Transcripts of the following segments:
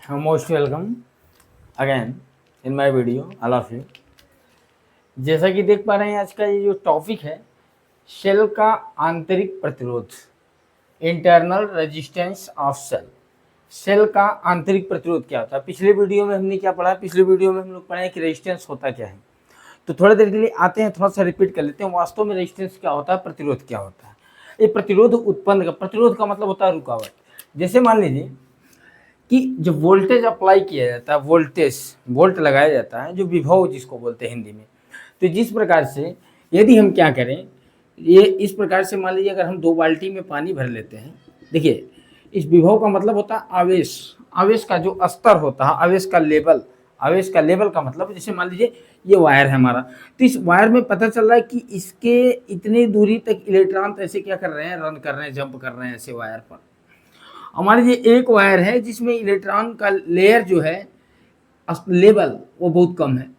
Most welcome again in my video all of you. जैसा कि देख पा रहे हैं आज का ये जो टॉपिक है, सेल का आंतरिक प्रतिरोध, internal resistance of cell. Cell का आंतरिक प्रतिरोध क्या होता है? पिछले वीडियो में हमने क्या पढ़ा? पिछले वीडियो में हम लोग पढ़े कि रेजिस्टेंस होता क्या है। तो थोड़ी देर के लिए आते हैं, थोड़ा सा रिपीट कर लेते हैं। वास्तव में रेजिस्टेंस क्या होता है, प्रतिरोध क्या होता है? ये प्रतिरोध उत्पन्न का, प्रतिरोध का मतलब होता है रुकावट। जैसे मान लीजिए कि जब वोल्टेज अप्लाई किया जाता है, वोल्टेज वोल्ट लगाया जाता है, जो विभव जिसको बोलते हैं हिंदी में। तो जिस प्रकार से यदि हम क्या करें, ये इस प्रकार से मान लीजिए अगर हम 2 बाल्टी में पानी भर लेते हैं, देखिए इस विभव का मतलब होता है आवेश। आवेश का जो स्तर होता है, आवेश का लेवल, आवेश का लेवल का मतलब जैसे मान लीजिए ये वायर है हमारा, तो इस वायर में पता चल रहा है कि इसके इतनी दूरी तक इलेक्ट्रॉन ऐसे क्या कर रहे हैं, रन कर रहे हैं, जंप कर रहे हैं ऐसे वायर पर। हमारे ये एक वायर है जिसमें इलेक्ट्रॉन का लेयर जो है लेवल वो बहुत कम है।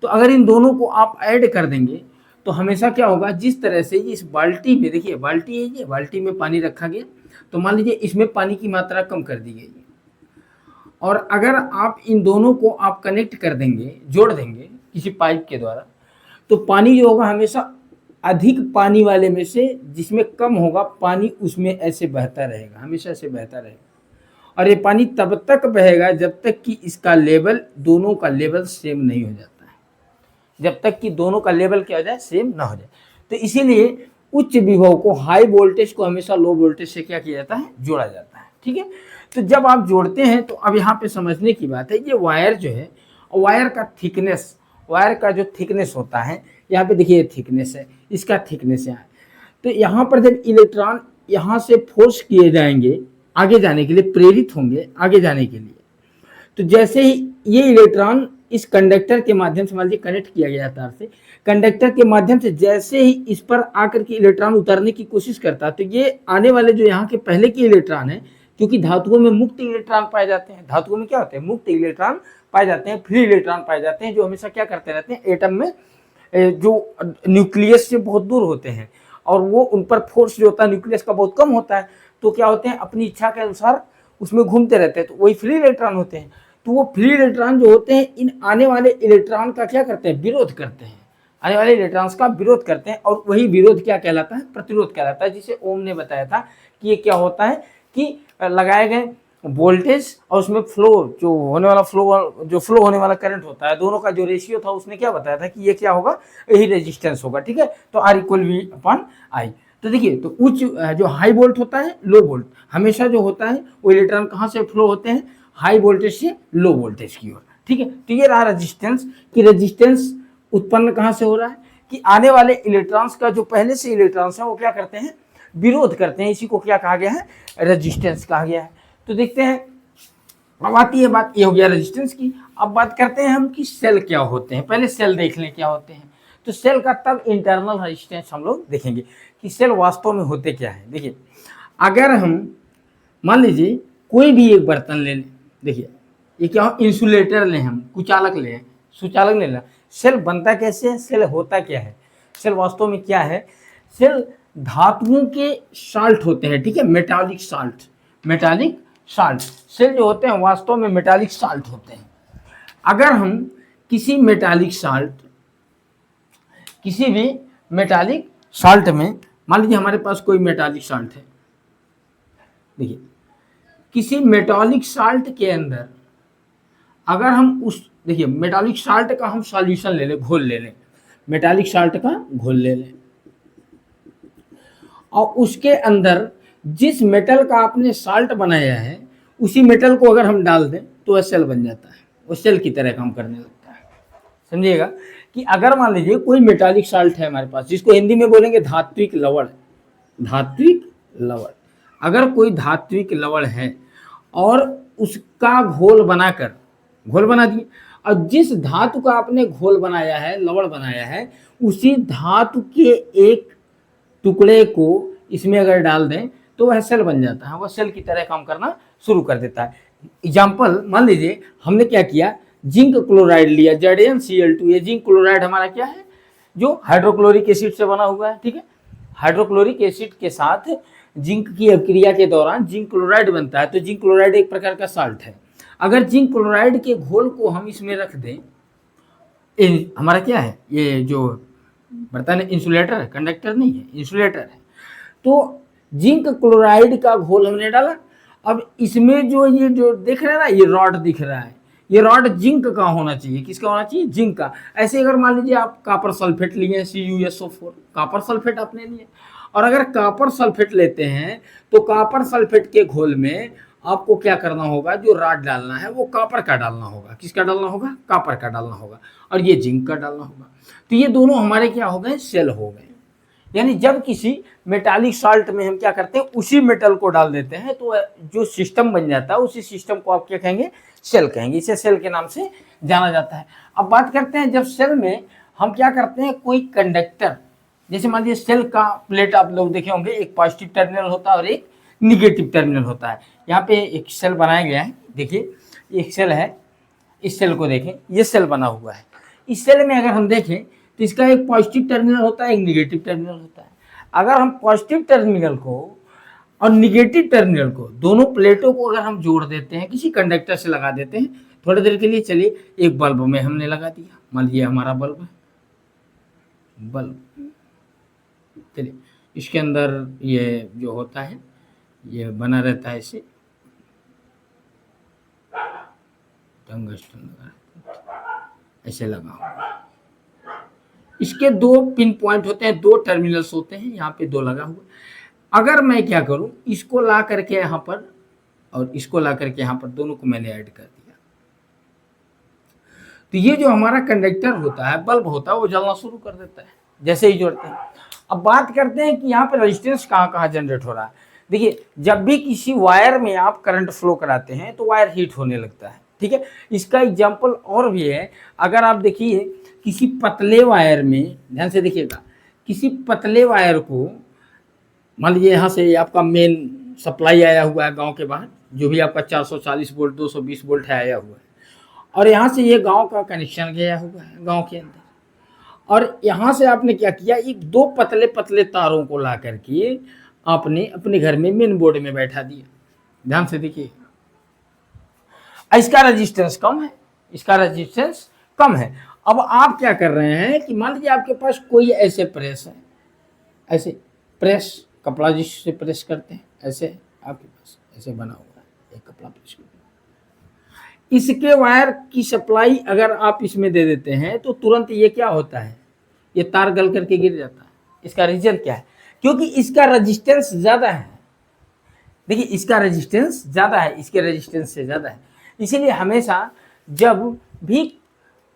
तो अगर इन दोनों को आप ऐड कर देंगे तो हमेशा क्या होगा, जिस तरह से इस बाल्टी में, देखिए बाल्टी है, ये बाल्टी में पानी रखा गया, तो मान लीजिए इसमें पानी की मात्रा कम कर दी गई, और अगर आप इन दोनों को आप कनेक्ट कर देंगे, जोड़ देंगे किसी पाइप के द्वारा, तो पानी जो होगा हमेशा अधिक पानी वाले में से जिसमें कम होगा पानी, उसमें ऐसे बहता रहेगा, हमेशा ऐसे बहता रहेगा। और ये पानी तब तक बहेगा जब तक कि इसका लेवल, दोनों का लेवल सेम नहीं हो जाता है, जब तक कि दोनों का लेवल क्या हो जाए, सेम ना हो जाए। तो इसीलिए उच्च विभव को, हाई वोल्टेज को हमेशा लो वोल्टेज से क्या किया जाता है, जोड़ा जाता है। ठीक है, तो जब आप जोड़ते हैं तो अब यहाँ पे समझने की बात है, ये वायर जो है, वायर का थिकनेस, वायर का जो थिकनेस होता है, यहाँ पे देखिए थिकनेस है, इसका थिकनेस यहाँ है। तो यहाँ पर जब इलेक्ट्रॉन यहाँ से फोर्स किए जाएंगे आगे जाने के लिए, प्रेरित होंगे आगे जाने के लिए, तो जैसे ही ये इलेक्ट्रॉन इस कंडक्टर के माध्यम से, मान लीजिए कनेक्ट किया गया तार से, कंडक्टर के माध्यम से जैसे ही इस पर आकर के इलेक्ट्रॉन उतरने की कोशिश करता है, तो ये आने वाले जो यहाँ के पहले के इलेक्ट्रॉन है, क्योंकि धातुओं में मुक्त इलेक्ट्रॉन पाए जाते हैं, धातुओं में क्या होते हैं, मुक्त इलेक्ट्रॉन पाए जाते हैं, फ्री इलेक्ट्रॉन पाए जाते हैं, जो हमेशा क्या करते रहते हैं, एटम में जो न्यूक्लियस से बहुत दूर होते हैं, और वो उन पर फोर्स जो होता है न्यूक्लियस का बहुत कम होता है, तो क्या होते हैं, अपनी इच्छा के अनुसार उसमें घूमते रहते हैं, तो वही फ्री इलेक्ट्रॉन होते हैं। तो वो फ्री इलेक्ट्रॉन जो होते हैं इन आने वाले इलेक्ट्रॉन का क्या करते हैं, विरोध करते हैं, आने वाले इलेक्ट्रॉन्स का विरोध करते हैं, और वही विरोध क्या कहलाता है, प्रतिरोध कहलाता है, जिसे ओम ने बताया था कि ये क्या होता है कि लगाए गए वोल्टेज और उसमें फ्लो, जो होने वाला फ्लो, जो फ्लो होने वाला करंट होता है, दोनों का जो रेशियो था उसने क्या बताया था कि ये क्या होगा, यही रेजिस्टेंस होगा। ठीक है, तो R = V अपॉन I। तो देखिए, तो उच्च जो हाई वोल्ट होता है, लो वोल्ट हमेशा जो होता है, वो इलेक्ट्रॉन कहाँ से फ्लो होते हैं, हाई वोल्टेज से लो वोल्टेज की ओर। ठीक है, तो ये रहा रेजिस्टेंस, कि रेजिस्टेंस उत्पन्न कहाँ से हो रहा है, कि आने वाले इलेक्ट्रॉन्स का जो पहले से इलेक्ट्रॉन्स है वो क्या करते हैं, विरोध करते हैं, इसी को क्या कहा गया है, रेजिस्टेंस कहा गया है। तो देखते हैं, अब आती है बात, ये हो गया रेजिस्टेंस की। अब बात करते हैं हम कि सेल क्या होते हैं। पहले सेल देख लें क्या होते हैं, तो सेल का तब इंटरनल रेजिस्टेंस हम लोग देखेंगे कि सेल वास्तव में होते क्या है। देखिए, अगर हम मान लीजिए कोई भी एक बर्तन ले लें, देखिए ये क्या हो, इंसुलेटर लें, हम कुचालक लें, सुचालक ले लें, सेल बनता कैसे है, सेल होता क्या है, सेल वास्तव में क्या है। सेल धातुओं के साल्ट होते हैं, ठीक है, metallic salt, metallic salt. Cell जो होते हैं वास्तव में मेटालिक साल्ट होते हैं। अगर हम किसी मेटालिक साल्ट, किसी भी मेटालिक साल्ट में, मान लीजिए हमारे पास कोई मेटालिक साल्ट है, देखिए किसी मेटालिक साल्ट के अंदर अगर हम उस, देखिए मेटालिक साल्ट का हम सॉल्यूशन ले लें, घोल ले लें, मेटालिक साल्ट का घोल ले लें, और उसके अंदर जिस मेटल का आपने साल्ट बनाया है उसी मेटल को अगर हम डाल दें तो वह सेल बन जाता है, वो सेल की तरह काम करने लगता है। समझिएगा कि अगर मान लीजिए कोई मेटालिक साल्ट है हमारे पास, जिसको हिंदी में बोलेंगे धात्विक लवण, धात्विक लवण, अगर कोई धात्विक लवण है और उसका घोल बनाकर, घोल बना दिए, और जिस धातु का आपने घोल बनाया है, लवण बनाया है, उसी धातु के एक टुकड़े को इसमें अगर डाल दें तो वह सेल बन जाता है, वह सेल की तरह काम करना शुरू कर देता है। एग्जाम्पल मान लीजिए हमने क्या किया, जिंक क्लोराइड लिया, ZnCl2। ये जिंक क्लोराइड हमारा क्या है, जो हाइड्रोक्लोरिक एसिड से बना हुआ है। ठीक है, हाइड्रोक्लोरिक एसिड के साथ जिंक की अभिक्रिया के दौरान जिंक क्लोराइड बनता है, तो जिंक क्लोराइड एक प्रकार का साल्ट है। अगर जिंक क्लोराइड के घोल को हम इसमें रख दें, हमारा क्या है ये जो बर्तन है, इंसुलेटर है, कंडक्टर नहीं है, इंसुलेटर है। तो जिंक क्लोराइड का घोल हमने डाला। अब इसमें जो ये जो दिख रहा है ना, ये रॉड दिख रहा है, ये रॉड जिंक का होना चाहिए। किसका होना चाहिए? जिंक का। ऐसे अगर मान लीजिए आप कॉपर सल्फेट लिए, CuSO4, कॉपर सल्फेट आपने लिए, और अगर कॉपर सल्फेट लेते हैं तो कॉपर सल्फेट के घोल में आपको क्या करना होगा, जो रॉड डालना है वो कॉपर का डालना होगा। किसका डालना होगा? कॉपर का डालना होगा, और ये जिंक का डालना होगा। तो ये दोनों हमारे क्या हो गए? सेल हो गए। यानी जब किसी मेटालिक साल्ट में हम क्या करते हैं, उसी मेटल को डाल देते हैं तो जो सिस्टम बन जाता है, उसी सिस्टम को आप क्या कहेंगे? सेल कहेंगे। इसे सेल के नाम से जाना जाता है। अब बात करते हैं, जब सेल में हम क्या करते हैं, कोई कंडक्टर, जैसे मान लीजिए सेल का प्लेट आप लोग देखे होंगे, एक पॉजिटिव टर्मिनल होता है और एक निगेटिव टर्मिनल होता है। यहाँ पे एक सेल बनाया गया है, देखिए एक सेल है, इस सेल को देखें, ये सेल बना हुआ है। इस सेल में अगर हम देखें तो इसका एक पॉजिटिव टर्मिनल होता है, एक निगेटिव टर्मिनल होता है। अगर हम पॉजिटिव टर्मिनल को और निगेटिव टर्मिनल को, दोनों प्लेटों को अगर हम जोड़ देते हैं, किसी कंडक्टर से लगा देते हैं थोड़ी देर के लिए, चलिए एक बल्ब में हमने लगा दिया, मान लीजिए हमारा बल्ब है, बल्ब, चलिए इसके अंदर ये जो होता है ये बना रहता है, इसे टंगस्टन लगा, ऐसे लगा हुआ। इसके दो पिन पॉइंट होते हैं, दो टर्मिनल्स होते हैं, यहाँ पे दो लगा हुआ। अगर मैं क्या करूं, इसको ला करके यहाँ पर और इसको ला करके यहाँ पर, दोनों को मैंने ऐड कर दिया, तो ये जो हमारा कंडक्टर होता है, बल्ब होता है, वो जलना शुरू कर देता है जैसे ही जोड़ते हैं। अब बात करते हैं कि यहाँ पर रेजिस्टेंस कहाँ कहाँ जनरेट हो रहा है। देखिए, जब भी किसी वायर में आप करंट फ्लो कराते हैं तो वायर हीट होने लगता है, ठीक है। इसका एग्जाम्पल और भी है। अगर आप देखिए किसी पतले वायर में, ध्यान से देखिएगा, किसी पतले वायर को मान लीजिए यहाँ से आपका मेन सप्लाई आया हुआ है गांव के बाहर, जो भी आपका 440 वोल्ट 220 वोल्ट है आया हुआ है, और यहाँ से ये गांव का कनेक्शन गया हुआ है गांव के अंदर, और यहाँ से आपने क्या किया, एक दो पतले पतले तारों को ला करके आपने अपने घर में मेन बोर्ड में बैठा दिया। ध्यान से देखिए, इसका रेजिस्टेंस कम है, इसका रेजिस्टेंस कम है। अब आप क्या कर रहे हैं कि मान लीजिए आपके पास कोई ऐसे प्रेस है, ऐसे प्रेस, कपड़ा जिससे प्रेस करते हैं, ऐसे आपके पास ऐसे बना हुआ है एक कपड़ा प्रेस करते हैं। इसके वायर की सप्लाई अगर आप इसमें दे देते हैं तो तुरंत ये क्या होता है, ये तार गल करके गिर जाता है। इसका रीजन क्या है? क्योंकि इसका रेजिस्टेंस ज़्यादा है। देखिए, इसका रेजिस्टेंस ज़्यादा है, इसके रेजिस्टेंस से ज़्यादा है। इसीलिए हमेशा जब भी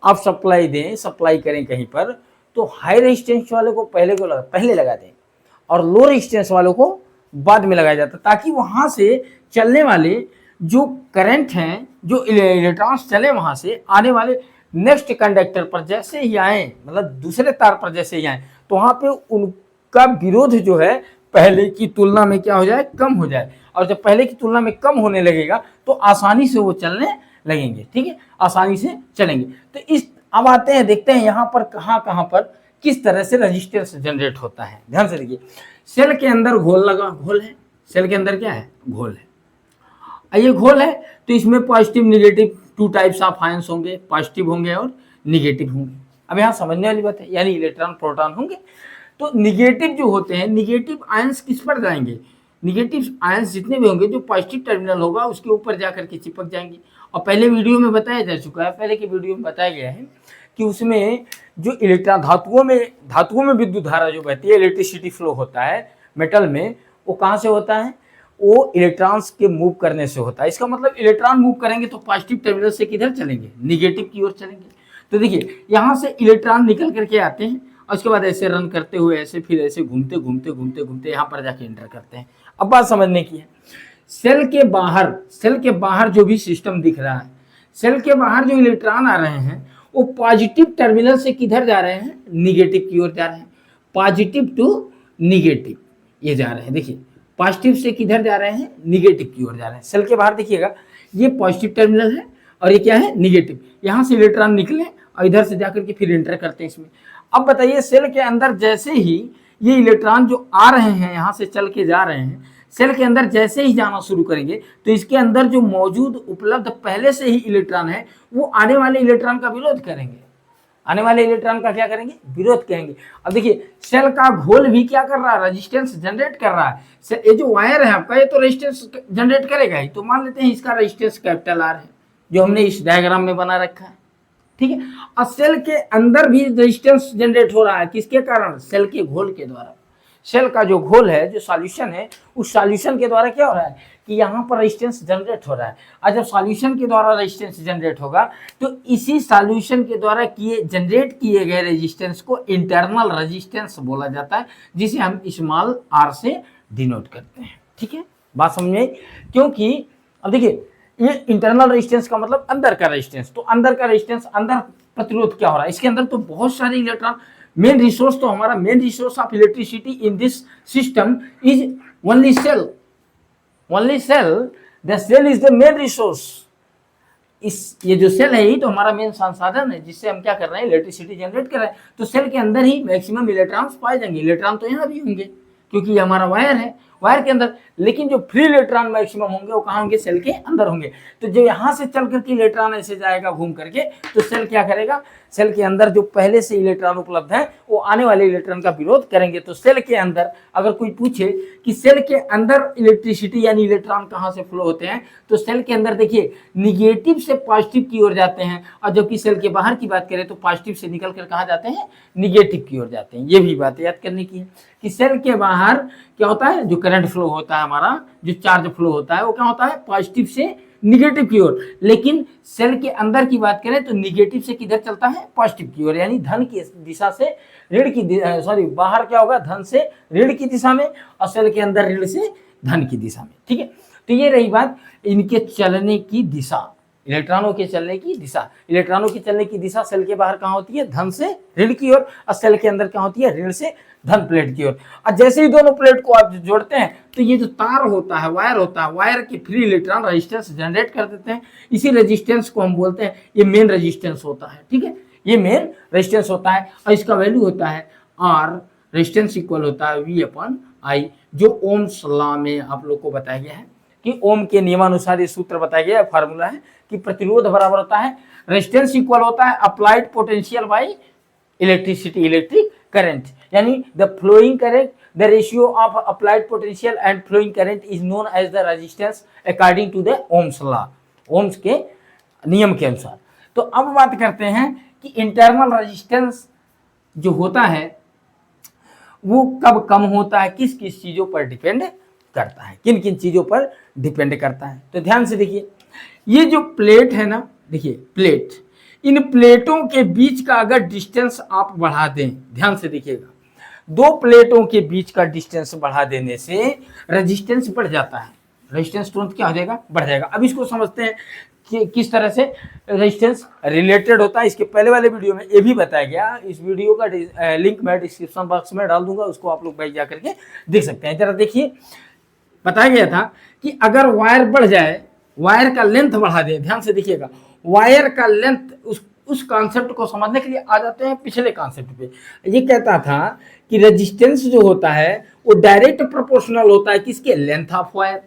आप सप्लाई दें, सप्लाई करें कहीं पर, तो हाई रेजिस्टेंस वाले को पहले लगा दें और लो रेजिस्टेंस वालों को बाद में लगाया जाता है, ताकि वहाँ से चलने वाले जो करंट हैं, जो इलेक्ट्रॉन्स चले वहाँ से आने वाले नेक्स्ट कंडक्टर पर जैसे ही आए, मतलब दूसरे तार पर जैसे ही आए, तो वहाँ पे उनका विरोध जो है पहले की तुलना में क्या हो जाए, कम हो जाए। और जब पहले की तुलना में कम होने लगेगा तो आसानी से वो चलने लगेंगे, ठीक है, आसानी से चलेंगे। तो इस अब आते हैं, देखते हैं यहाँ पर कहाँ पर किस तरह से रेजिस्टेंस जनरेट होता है। ध्यान से देखिए, सेल के अंदर घोल है, सेल के अंदर क्या है, घोल है। ये घोल है तो इसमें positive negative two types of ions होंगे, पॉजिटिव होंगे और निगेटिव होंगे। अब यहाँ समझने वाली बात है, यानी इलेक्ट्रॉन प्रोटॉन होंगे। तो निगेटिव जो होते हैं, निगेटिव आयंस किस पर जाएंगे, निगेटिव आयंस जितने भी होंगे, जो पॉजिटिव टर्मिनल होगा उसके ऊपर जाकर के चिपक जाएंगे। और पहले वीडियो में बताया जा चुका है, पहले की वीडियो में बताया गया है कि उसमें जो इलेक्ट्रॉन, धातुओं में विद्युत धारा जो बहती है, इलेक्ट्रिसिटी फ्लो होता है मेटल में, वो कहाँ से होता है, वो इलेक्ट्रॉन्स के मूव करने से होता है। इसका मतलब इलेक्ट्रॉन मूव करेंगे तो पॉजिटिव टर्मिनल से किधर चलेंगे, निगेटिव की ओर चलेंगे। तो देखिए, यहाँ से इलेक्ट्रॉन निकल करके आते हैं और उसके बाद ऐसे रन करते हुए ऐसे, फिर ऐसे घूमते घूमते घूमते घूमते यहाँ पर जाके एंटर करते हैं। अब बात समझने की है, सेल के बाहर जो भी सिस्टम दिख रहा है, सेल के बाहर जो इलेक्ट्रॉन आ रहे हैं वो पॉजिटिव टर्मिनल से किधर जा रहे हैं, निगेटिव की ओर जा रहे हैं, पॉजिटिव टू निगेटिव ये जा रहे हैं। देखिए, पॉजिटिव से किधर जा रहे हैं, निगेटिव की ओर जा रहे हैं। सेल के बाहर देखिएगा, ये पॉजिटिव टर्मिनल है और ये क्या है, निगेटिव। यहाँ से इलेक्ट्रॉन निकले और इधर से जाकर के फिर एंटर करते हैं इसमें। अब बताइए, सेल के अंदर जैसे ही ये इलेक्ट्रॉन जो आ रहे हैं, यहाँ से चल के जा रहे हैं, सेल के अंदर जैसे ही जाना शुरू करेंगे तो इसके अंदर जो मौजूद उपलब्ध पहले से ही इलेक्ट्रॉन है वो आने वाले इलेक्ट्रॉन का विरोध करेंगे, आने वाले इलेक्ट्रॉन का क्या करेंगे, विरोध करेंगे। अब देखिए सेल का घोल भी क्या कर रहा है, रेजिस्टेंस जनरेट कर रहा है। ये जो वायर है आपका, ये तो रेजिस्टेंस जनरेट करेगा ही। तो मान लेते हैं इसका रेजिस्टेंस कैपिटल आर है जो हमने इस डायग्राम में बना रखा है, ठीक है। और सेल के अंदर भी रेजिस्टेंस जनरेट हो रहा है, किसके कारण, सेल के घोल के द्वारा। सेल का जो घोल है, जो सॉल्यूशन है, उस सॉल्यूशन के द्वारा क्या हो रहा है कि यहाँ पर रेजिस्टेंस जनरेट हो रहा है। और जब सॉल्यूशन के द्वारा रेजिस्टेंस जनरेट होगा तो इसी सॉल्यूशन के द्वारा जनरेट किए गए रेजिस्टेंस को इंटरनल रेजिस्टेंस बोला जाता है, जिसे हम स्मॉल आर से डिनोट करते हैं, ठीक है। बात समझ में आई? क्योंकि अब देखिए ये इंटरनल रेजिस्टेंस का मतलब अंदर का रेजिस्टेंस, तो अंदर का रेजिस्टेंस, अंदर प्रतिरोध क्या हो रहा है, इसके अंदर तो बहुत सारे इलेक्ट्रॉन, मेन रिसोर्स तो हमारा, main resource of electricity in this system is only cell, only cell, the cell is the main resource. इस ये जो सेल है ही तो हमारा मेन संसाधन है जिससे हम क्या कर रहे हैं, इलेक्ट्रिसिटी जनरेट कर रहे हैं। तो सेल के अंदर ही मैक्सिमम इलेक्ट्रॉन्स पाए जाएंगे। इलेक्ट्रॉन तो यहाँ भी होंगे क्योंकि ये हमारा वायर है, वायर के अंदर, लेकिन जो फ्री इलेक्ट्रॉन मैक्सिमम होंगे वो कहाँ होंगे, सेल के अंदर होंगे। तो जो यहाँ से चल करके इलेक्ट्रॉन ऐसे जाएगा घूम करके, तो सेल क्या करेगा, सेल के अंदर जो पहले से इलेक्ट्रॉन उपलब्ध है वो आने वाले इलेक्ट्रॉन का विरोध करेंगे। तो सेल के अंदर अगर कोई पूछे कि सेल के अंदर इलेक्ट्रिसिटी यानी इलेक्ट्रॉन कहाँ से फ्लो होते हैं, तो सेल के अंदर देखिए निगेटिव से पॉजिटिव की ओर जाते हैं, और जबकि सेल के बाहर की बात करें तो पॉजिटिव से निकल कर कहाँ जाते हैं, निगेटिव की ओर जाते हैं। ये भी बात याद करने की है कि सेल के बाहर क्या होता है, जो करंट फ्लो होता है हमारा, जो चार्ज फ्लो होता है वो क्या होता है, पॉजिटिव से निगेटिव की ओर। लेकिन सेल के अंदर की बात करें तो निगेटिव से किधर चलता है, पॉजिटिव की ओर, यानी धन की दिशा से ऋण की, सॉरी बाहर क्या होगा, धन से ऋण की दिशा में, और सेल के अंदर ऋण से धन की दिशा में, ठीक है। तो ये रही बात इनके चलने की दिशा, इलेक्ट्रॉनों के चलने की दिशा। इलेक्ट्रॉनों की चलने की दिशा सेल के बाहर कहाँ होती है, धन से ऋण की ओर, और सेल के अंदर कहाँ होती है, ऋण से धन प्लेट की ओर। और जैसे ही दोनों प्लेट को आप जोड़ते हैं तो ये जो तार होता है, वायर होता है, वायर के फ्री इलेक्ट्रॉन रेजिस्टेंस जनरेट कर देते हैं। इसी रेजिस्टेंस को हम बोलते हैं, ये मेन रेजिस्टेंस होता है, ठीक है, ये मेन रेजिस्टेंस होता है। और इसका वैल्यू होता है आर, रेजिस्टेंस इक्वल होता है V/I, जो ओम्स लॉ में आप लोग को बताया गया है कि ओम के नियमानुसार ये सूत्र बताया गया है, फार्मूला है कि प्रतिरोध बराबर होता है, रेजिस्टेंस इक्वल होता है applied potential by electricity, electric current, यानी the flowing current, the ratio of applied potential and flowing current is known as the resistance according to the Ohm's law, Ohm's के नियम के अनुसार। तो अब बात करते हैं कि इंटरनल रेजिस्टेंस जो होता है वो कब कम होता है, किस किस चीजों पर डिपेंड करता है, किन किन चीजों पर डिपेंड करता है। तो ध्यान से देखिए, ये जो प्लेट है ना, देखिए प्लेट, इन प्लेटों के बीच का अगर डिस्टेंस आप बढ़ा दें, ध्यान से देखिएगा, दो प्लेटों के बीच का डिस्टेंस बढ़ा देने से रेजिस्टेंस बढ़ जाता है, रेजिस्टेंस तुरंत क्या हो जाएगा, बढ़ जाएगा। अब इसको समझते हैं कि किस तरह से रेजिस्टेंस रिलेटेड होता है। इसके पहले वाले वीडियो में ये भी बताया गया, इस वीडियो का लिंक मैं डिस्क्रिप्शन बॉक्स में डाल दूंगा, उसको आप लोग भाई जा करके देख सकते हैं। जरा देखिए, बताया गया था कि अगर वायर बढ़ जाए, वायर का लेंथ बढ़ा दे, ध्यान से देखिएगा, वायर का लेंथ, उस कॉन्सेप्ट को समझने के लिए आ जाते हैं पिछले कॉन्सेप्ट पे। ये कहता था कि रेजिस्टेंस जो होता है वो डायरेक्ट प्रोपोर्शनल होता है किसके, length of wire.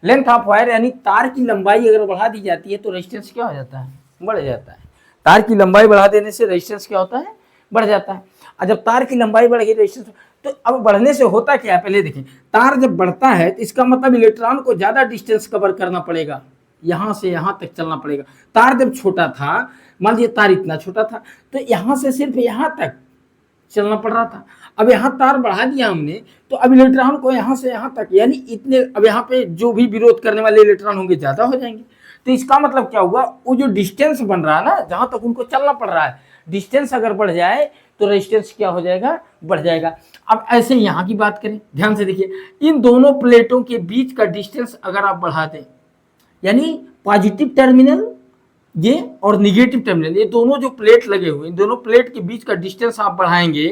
Length of wire यानी तार की लंबाई अगर बढ़ा दी जाती है तो रेजिस्टेंस क्या हो जाता है, बढ़ जाता है। तार की लंबाई बढ़ा देने से रेजिस्टेंस क्या होता है, बढ़ जाता है। और जब तार की लंबाई बढ़ गई रेजिस्टेंस, तो अब बढ़ने से होता क्या है, पहले देखें, तार जब बढ़ता है तो इसका मतलब इलेक्ट्रॉन को ज्यादा डिस्टेंस कवर करना पड़ेगा, यहाँ से यहाँ तक चलना पड़ेगा। तार जब छोटा था, मान लीजिए तार इतना छोटा था, तो यहाँ से सिर्फ यहाँ तक चलना पड़ रहा था। अब यहाँ तार बढ़ा दिया हमने, तो अब इलेक्ट्रॉन को यहाँ से यहाँ तक, यानी इतने, अब यहाँ पे जो भी विरोध करने वाले इलेक्ट्रॉन होंगे ज्यादा हो जाएंगे। तो इसका मतलब क्या हुआ, वो जो डिस्टेंस बन रहा है ना, जहाँ तक उनको चलना पड़ रहा है, डिस्टेंस अगर बढ़ जाए तो रेजिस्टेंस क्या हो जाएगा, बढ़ जाएगा। अब ऐसे यहाँ की बात करें, ध्यान से देखिए, इन दोनों प्लेटों के बीच का डिस्टेंस अगर आप बढ़ा दें, यानी पॉजिटिव टर्मिनल ये और निगेटिव टर्मिनल, ये दोनों जो प्लेट लगे हुए, इन दोनों प्लेट के बीच का डिस्टेंस आप बढ़ाएंगे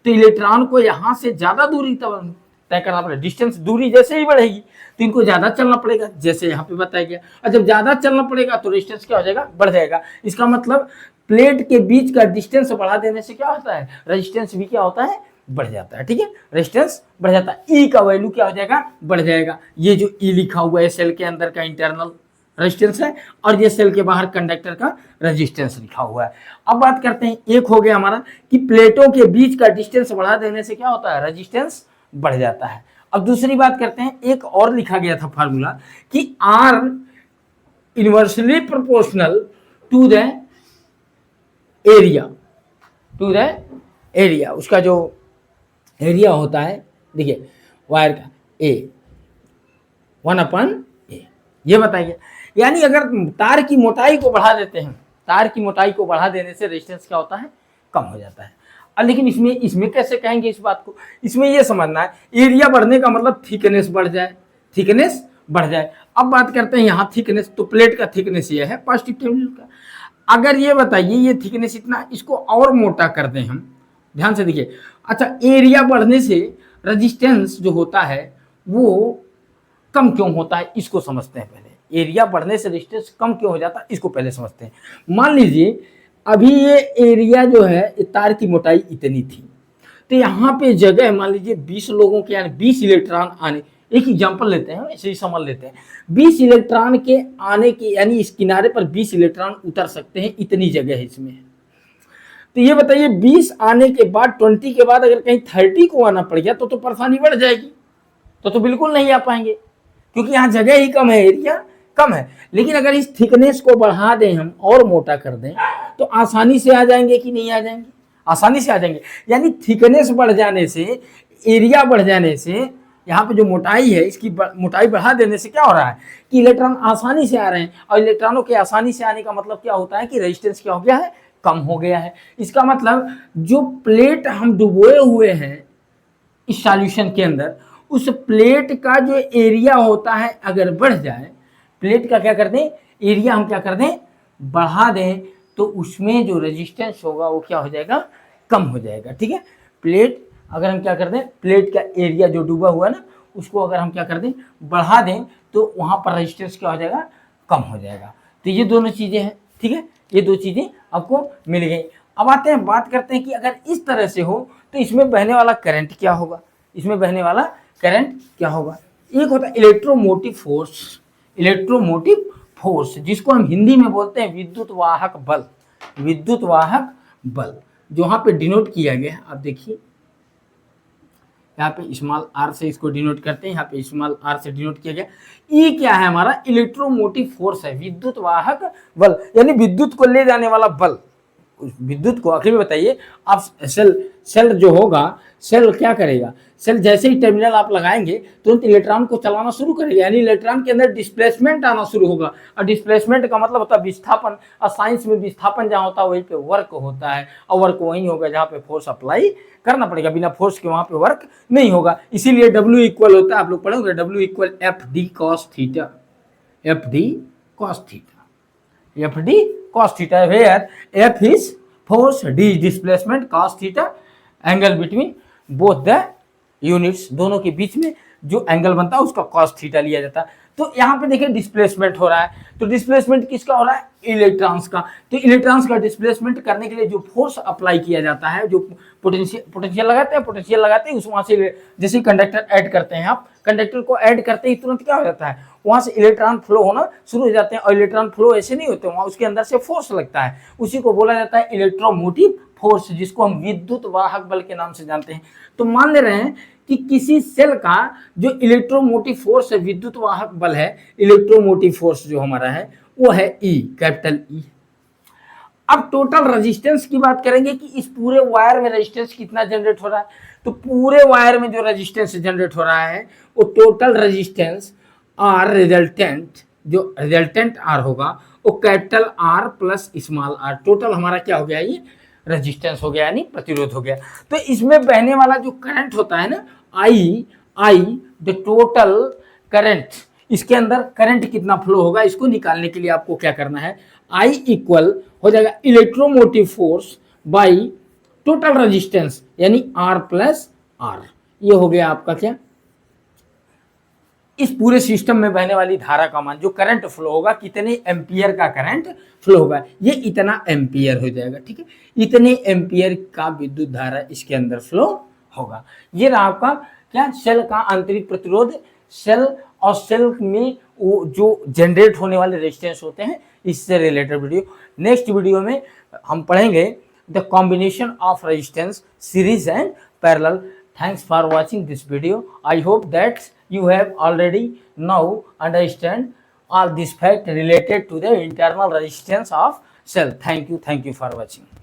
तो इलेक्ट्रॉन को यहाँ से ज्यादा दूरी तय करना पड़ेगा। डिस्टेंस, दूरी जैसे ही बढ़ेगी तो इनको ज्यादा चलना पड़ेगा, जैसे यहाँ पे बताया गया। और जब ज्यादा चलना पड़ेगा तो रेजिस्टेंस क्या हो जाएगा, बढ़ जाएगा। इसका मतलब प्लेट के बीच का डिस्टेंस बढ़ा देने से क्या होता है, रेजिस्टेंस भी क्या होता है, बढ़ जाता है, ठीक है, रेजिस्टेंस बढ़ जाता है। ई का वैल्यू क्या हो जाएगा, बढ़ जाएगा। ये जो ई लिखा हुआ है सेल के अंदर का इंटरनल रेजिस्टेंस है, और ये सेल के बाहर कंडक्टर का रेजिस्टेंस लिखा हुआ है। अब बात करते हैं, एक हो गया हमारा कि प्लेटों के बीच का डिस्टेंस बढ़ा देने से क्या होता है, रेजिस्टेंस बढ़ जाता है। अब दूसरी बात करते हैं, एक और लिखा गया था फार्मूला कि R inversely proportional to the area, to the area, उसका जो एरिया होता है, देखिए वायर का ए 1/a, ये बताइए। यानी अगर तार की मोटाई को बढ़ा देते हैं, तार की मोटाई को बढ़ा देने से रेजिस्टेंस क्या होता है, कम हो जाता है। अब लेकिन इसमें कैसे कहेंगे इस बात को, इसमें ये समझना है एरिया बढ़ने का मतलब थिकनेस बढ़ जाए, थिकनेस बढ़ जाए। अब बात करते हैं यहाँ थिकनेस, तो प्लेट का थिकनेस ये है पॉजिटिव टर्मिनल का। अगर ये बताइए ये थिकनेस इतना, इसको और मोटा कर दें हम, ध्यान से देखिए। अच्छा, एरिया बढ़ने से रेजिस्टेंस जो होता है वो कम क्यों होता है, इसको समझते हैं पहले। एरिया बढ़ने से रेजिस्टेंस कम क्यों हो जाता है, इसको पहले समझते हैं। मान लीजिए अभी ये एरिया जो है, तार की मोटाई इतनी थी, तो यहाँ पे जगह मान लीजिए 20 लोगों के, यानी 20 इलेक्ट्रॉन आने, एक एग्जांपल लेते हैं, ऐसे ही समझ लेते हैं, 20 इलेक्ट्रॉन के आने की, यानी इस किनारे पर 20 इलेक्ट्रॉन उतर सकते हैं, इतनी जगह है इसमें। तो ये बताइए 20 आने के बाद 20 के बाद अगर कहीं 30 को आना पड़ गया तो परेशानी बढ़ जाएगी, तो बिल्कुल नहीं आ पाएंगे, क्योंकि यहाँ जगह ही कम है, एरिया कम है। लेकिन अगर इस थिकनेस को बढ़ा दें हम और मोटा कर दें तो आसानी से आ जाएंगे कि नहीं आ जाएंगे, आसानी से आ जाएंगे। यानी थिकनेस बढ़ जाने से, एरिया बढ़ जाने से, यहाँ पे जो मोटाई है इसकी मोटाई बढ़ा देने से क्या हो रहा है कि इलेक्ट्रॉन आसानी से आ रहे हैं, और इलेक्ट्रॉनों के आसानी से आने का मतलब क्या होता है कि रेजिस्टेंस क्या हो गया है, कम हो गया है। इसका मतलब जो प्लेट हम डुबोए हुए हैं इस सॉल्यूशन के अंदर, उस प्लेट का जो एरिया होता है अगर बढ़ जाए, प्लेट का क्या कर दें, एरिया हम क्या कर दें, बढ़ा दें, तो उसमें जो रेजिस्टेंस होगा वो क्या हो जाएगा, कम हो जाएगा, ठीक है। प्लेट अगर हम क्या कर दें, प्लेट का एरिया जो डूबा हुआ है ना, उसको अगर हम क्या कर दें, बढ़ा दें, तो वहाँ पर रेजिस्टेंस क्या हो जाएगा, कम हो जाएगा। तो ये दोनों चीज़ें हैं, ठीक है, ये दो चीज़ें आपको मिल गई। अब आते हैं, बात करते हैं कि अगर इस तरह से हो तो इसमें बहने वाला करंट क्या होगा, इसमें बहने वाला करंट क्या होगा। एक होता है इलेक्ट्रोमोटिव फोर्स, इलेक्ट्रोमोटिव फोर्स जिसको हम हिंदी में बोलते हैं विद्युत वाहक बल, विद्युत वाहक बल, जो यहाँ पे डिनोट किया गया है, आप देखिए यहाँ पे स्मॉल आर से इसको डिनोट करते हैं, यहाँ पे स्मॉल आर से डिनोट किया गया। ये क्या है, हमारा इलेक्ट्रोमोटिव फोर्स है, विद्युत वाहक बल, यानी विद्युत को ले जाने वाला बल। विद्युत को आखिर में बताइए आप, सेल जो होगा, सेल क्या करेगा, सेल जैसे ही टर्मिनल आप लगाएंगे तुरंत इलेक्ट्रॉन को चलाना शुरू करेगा, यानी इलेक्ट्रॉन के अंदर डिस्प्लेसमेंट आना शुरू होगा। और डिस्प्लेसमेंट का मतलब होता है विस्थापन, और साइंस में विस्थापन जहाँ होता है वहीं पे वर्क होता है, और वर्क वहीं होगा जहाँ पे फोर्स अप्लाई करना पड़ेगा, बिना फोर्स के वहाँ पे वर्क नहीं होगा। इसीलिए W इक्वल होता है, आप लोग पढ़ोगे W equal FD cos theta, FD cos theta, FD cos theta, where F is force, D is displacement, cos theta angle between both the units, दोनों के बीच में जो एंगल बनता है उसका cos थीटा लिया जाता है। तो यहाँ पे देखिए डिस्प्लेसमेंट हो रहा है, तो डिस्प्लेसमेंट किसका हो रहा है, इलेक्ट्रॉन्स का। तो इलेक्ट्रॉन्स का डिस्प्लेसमेंट करने के लिए जो फोर्स अप्लाई किया जाता है, जो पोटेंशियल लगाते हैं, पोटेंशियल लगाते हैं उस वहाँ से, जैसे कंडक्टर ऐड करते हैं आप, कंडक्टर को ऐड करते ही तुरंत क्या हो जाता है, वहाँ से इलेक्ट्रॉन फ्लो होना शुरू हो जाते हैं। और इलेक्ट्रॉन फ्लो ऐसे नहीं होते, वहाँ उसके अंदर से फोर्स लगता है, उसी को बोला जाता है इलेक्ट्रोमोटिव फोर्स, जिसको हम विद्युत वाहक बल के नाम से जानते हैं। तो मान ले रहे हैं कि किसी सेल का जो इलेक्ट्रोमोटिव फोर्स है, विद्युत वाहक बल है, इलेक्ट्रोमोटिव फोर्स जो हमारा है वो है E, कैपिटल E। अब टोटल रेजिस्टेंस की बात करेंगे कि इस पूरे वायर में रेजिस्टेंस कितना जनरेट हो रहा है। तो पूरे वायर में जो रेजिस्टेंस जनरेट हो रहा है वो टोटल रेजिस्टेंस आर, रिजल्टेंट, जो रिजल्टेंट आर होगा वो capital R plus small R, total हमारा क्या हो गया, ये रेजिस्टेंस हो गया, यानी प्रतिरोध हो गया। तो इसमें बहने वाला जो करंट होता है ना, आई द टोटल करंट, इसके अंदर करंट कितना फ्लो होगा, इसको निकालने के लिए आपको क्या करना है, आई इक्वल हो जाएगा electromotive force by total resistance, यानी आर प्लस आर। ये हो गया आपका क्या, इस पूरे सिस्टम में बहने वाली धारा का मान, जो करंट फ्लो होगा, कितने एम्पियर का करंट फ्लो होगा, ये इतना एम्पियर हो जाएगा, ठीक है। इतने एम्पियर का विद्युत धारा इसके अंदर फ्लो होगा। ये रहा आपका क्या, सेल का आंतरिक प्रतिरोध। सेल और सेल में वो जो जनरेट होने वाले रेजिस्टेंस होते हैं, इससे रिलेटेड वीडियो। नेक्स्ट वीडियो में हम पढ़ेंगे the combination of resistance series and parallel. Thanks for watching this video. I hope that you have already now understand all this fact related to the internal resistance of cell. Thank you for watching.